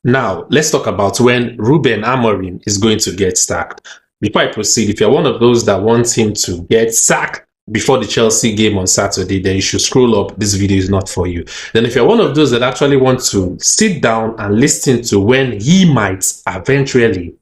Now, let's talk about when Ruben Amorim is going to get sacked. Before I proceed, if you're one of those that wants him to get sacked before the Chelsea game on Saturday, then you should scroll up. This video is not for you. Then if you're one of those that actually want to sit down and listen to when he might eventually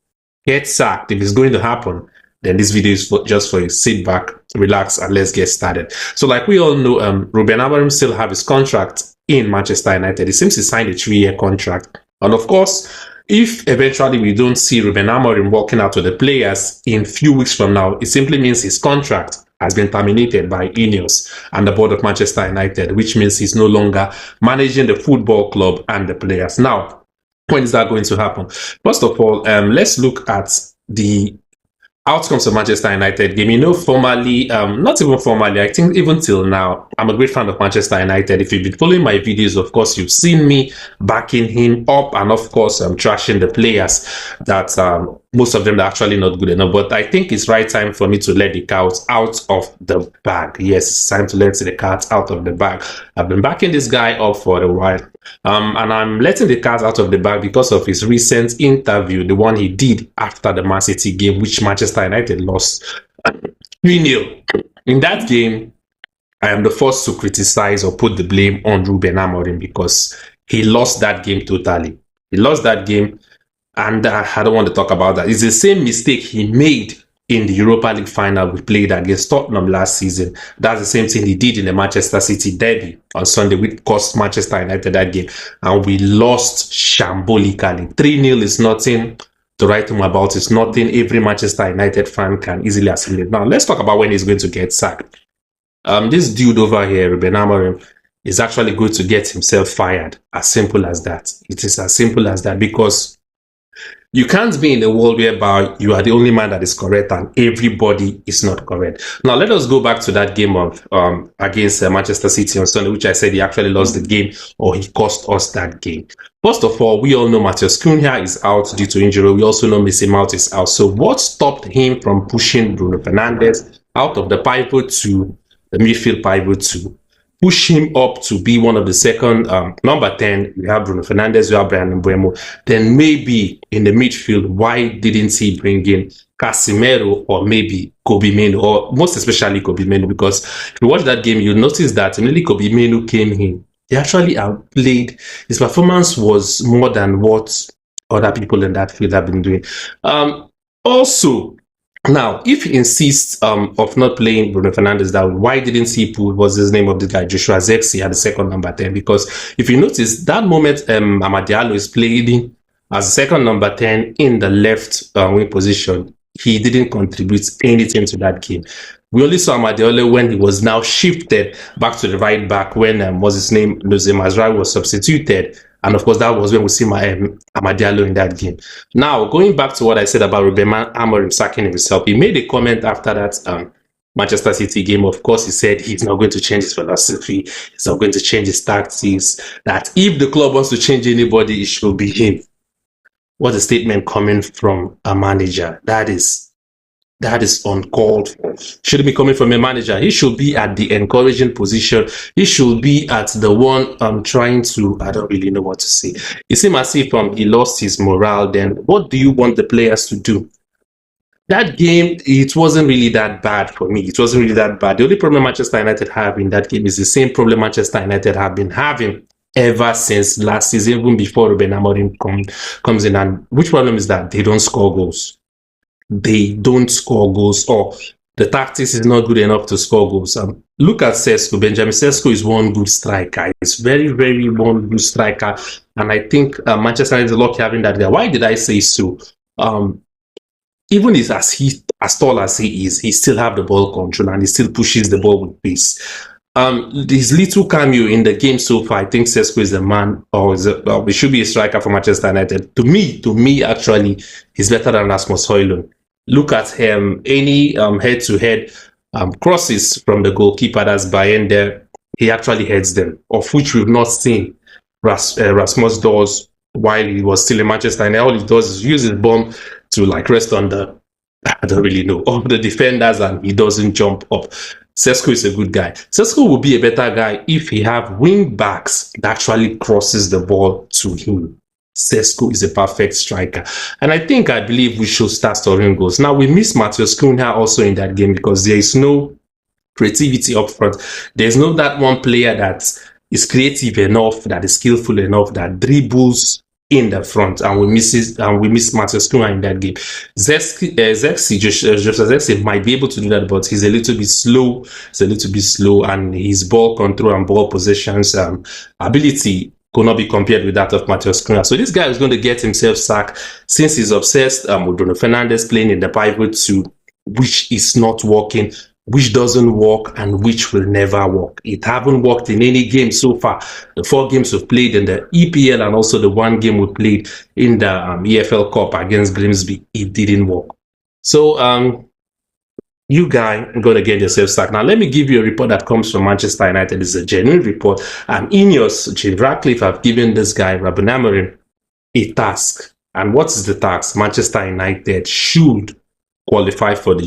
get sacked, if it's going to happen, then this video is just for you. Sit back, relax, and let's get started. So like we all know, Ruben Amorim still have his contract in Manchester United. It seems he signed a 3-year contract. And of course, if eventually we don't see Ruben Amorim walking out to the players in few weeks from now, it simply means his contract has been terminated by Ineos and the board of Manchester United, which means he's no longer managing the football club and the players. Now, when is that going to happen? First of all, let's look at the outcomes of Manchester United game. Formally, not even formally, I think even till now, I'm a great fan of Manchester United. If you've been following my videos, of course, you've seen me backing him up, and of course, I'm trashing the players that most of them are actually not good enough. But I think it's right time for me to let the cat out of the bag. Yes, it's time to let the cat out of the bag. I've been backing this guy up for a while. And I'm letting the cat out of the bag because of his recent interview, the one he did after the Man City game, which Manchester United lost 3-0. In that game, I am the first to criticize or put the blame on Ruben Amorim because he lost that game totally. He lost that game, and I don't want to talk about that. It's the same mistake he made in the Europa League final we played against Tottenham last season. That's the same thing he did in the Manchester City derby on Sunday, which cost Manchester United that game. And we lost shambolically. 3-0 is nothing to write home about. It's nothing every Manchester United fan can easily assimilate. Now, let's talk about when he's going to get sacked. This dude over here, Ruben Amorim, is actually going to get himself fired. As simple as that. It is as simple as that, because you can't be in a world whereby you are the only man that is correct and everybody is not correct. Now, let us go back to that game of against Manchester City on Sunday, which I said he actually lost the game, or he cost us that game. First of all, we all know Matheus Cunha is out due to injury. We also know Mason Mount is out. So what stopped him from pushing Bruno Fernandes out of the pivot to the midfield pivot to push him up to be one of the second number 10? We have Bruno Fernandes, we have Bryan Mbeumo. Then maybe in the midfield, why didn't he bring in Casemiro or maybe Kobe Mainoo, or most especially Kobe Mainoo? Because if you watch that game, you'll notice that immediately Kobe Mainoo came in, he actually outplayed. His performance was more than what other people in that field have been doing. Also, now, if he insists of not playing Bruno Fernandes down, why didn't he put, what's his name of the guy, Joshua Zexi, at the second number 10? Because if you notice, that moment Amad Diallo is playing as a second number 10 in the left wing position, he didn't contribute anything to that game. We only saw Amad Diallo when he was now shifted back to the right back when, what's his name, Nozé Mazraoui was substituted. And of course, that was when we see Amad Diallo in that game. Now, going back to what I said about Ruben Amorim sacking himself, he made a comment after that Manchester City game. Of course, he said he's not going to change his philosophy. He's not going to change his tactics. That if the club wants to change anybody, it should be him. What a statement coming from a manager. That is uncalled for. Shouldn't be coming from a manager. He should be at the encouraging position. He should be at the one trying to, I don't really know what to say. It seems as if he lost his morale. Then what do you want the players to do? That game, it wasn't really that bad for me. It wasn't really that bad. The only problem Manchester United have in that game is the same problem Manchester United have been having ever since last season, even before Ruben Amorim comes in. And which problem is that? They don't score goals. They don't score goals, or the tactics is not good enough to score goals. Look at Sesko. Benjamin Sesko is one good striker. He's very, very one good striker. And I think Manchester United is lucky having that guy. Why did I say so? Even as tall as he is, he still have the ball control and he still pushes the ball with pace. His little cameo in the game so far, I think Sesko is a man, or he should be a striker for Manchester United. To me, actually, he's better than Rasmus Højlund. Look at him, any head-to-head crosses from the goalkeeper that's behind there, he actually heads them, of which we've not seen Rasmus does while he was still in Manchester United. All he does is use his bomb to rest on the, I don't really know, of the defenders, and he doesn't jump up. Sesko is a good guy. Sesko will be a better guy if he have wing backs that actually crosses the ball to him. Sesko is a perfect striker. And I believe we should start scoring goals. Now, we miss Matheus Cunha also in that game because there is no creativity up front. There's no that one player that is creative enough, that is skillful enough, that dribbles in the front, and we miss Matheus Cunha in that game. Zexi might be able to do that, but he's a little bit slow. And his ball control and ball possessions ability could not be compared with that of Matheus Cunha. So this guy is going to get himself sacked since he's obsessed with Bruno Fernandes playing in the pivot two, which is not working, which doesn't work, and which will never work. It haven't worked in any game so far. The 4 games we've played in the EPL and also the 1 game we played in the EFL Cup against Grimsby, it didn't work. So you guys going to get yourself sacked. Now, let me give you a report that comes from Manchester United. It's a genuine report. And Ineos, Jim Ratcliffe, have given this guy, Ruben Amorim, a task. And what is the task? Manchester United should qualify for the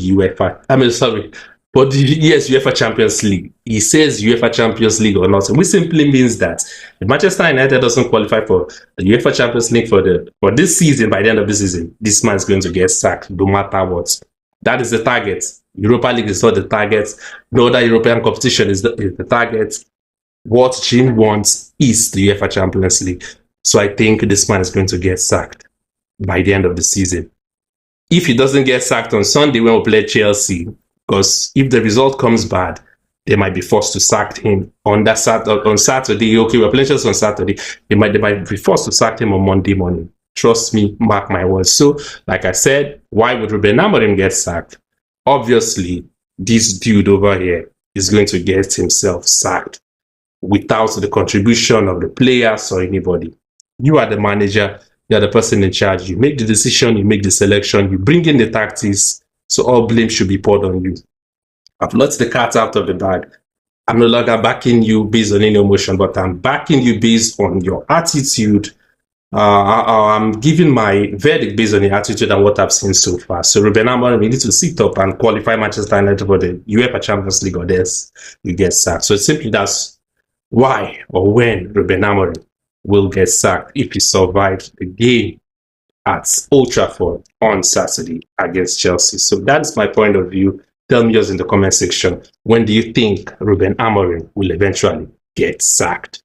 for the UEFA Champions League. He says UEFA Champions League or not, which simply means that if Manchester United doesn't qualify for the UEFA Champions League for this season, by the end of the season, this man is going to get sacked no matter what. That is the target. Europa League is not the target. No other European competition is the target. What Jim wants is the UEFA Champions League. So I think this man is going to get sacked by the end of the season. If he doesn't get sacked on Sunday when we play Chelsea, because if the result comes bad, they might be forced to sack him on Saturday. Okay, we're playing Chelsea on Saturday. They might be forced to sack him on Monday morning. Trust me, mark my words. So, like I said, why would Ruben Amorim get sacked? Obviously, this dude over here is going to get himself sacked without the contribution of the players or anybody. You are the manager. You are the person in charge. You make the decision. You make the selection. You bring in the tactics. So all blame should be poured on you. I've let the cat out of the bag. I'm no longer backing you based on any emotion, but I'm backing you based on your attitude. I'm giving my verdict based on the attitude and what I've seen so far. So Ruben Amorim, you need to sit up and qualify Manchester United for the UEFA Champions League, or else you get sacked. So simply that's why or when Ruben Amorim will get sacked if he survives the game at Old Trafford on Saturday against Chelsea. So that's my point of view. Tell me yours in the comment section. When do you think Ruben Amorim will eventually get sacked?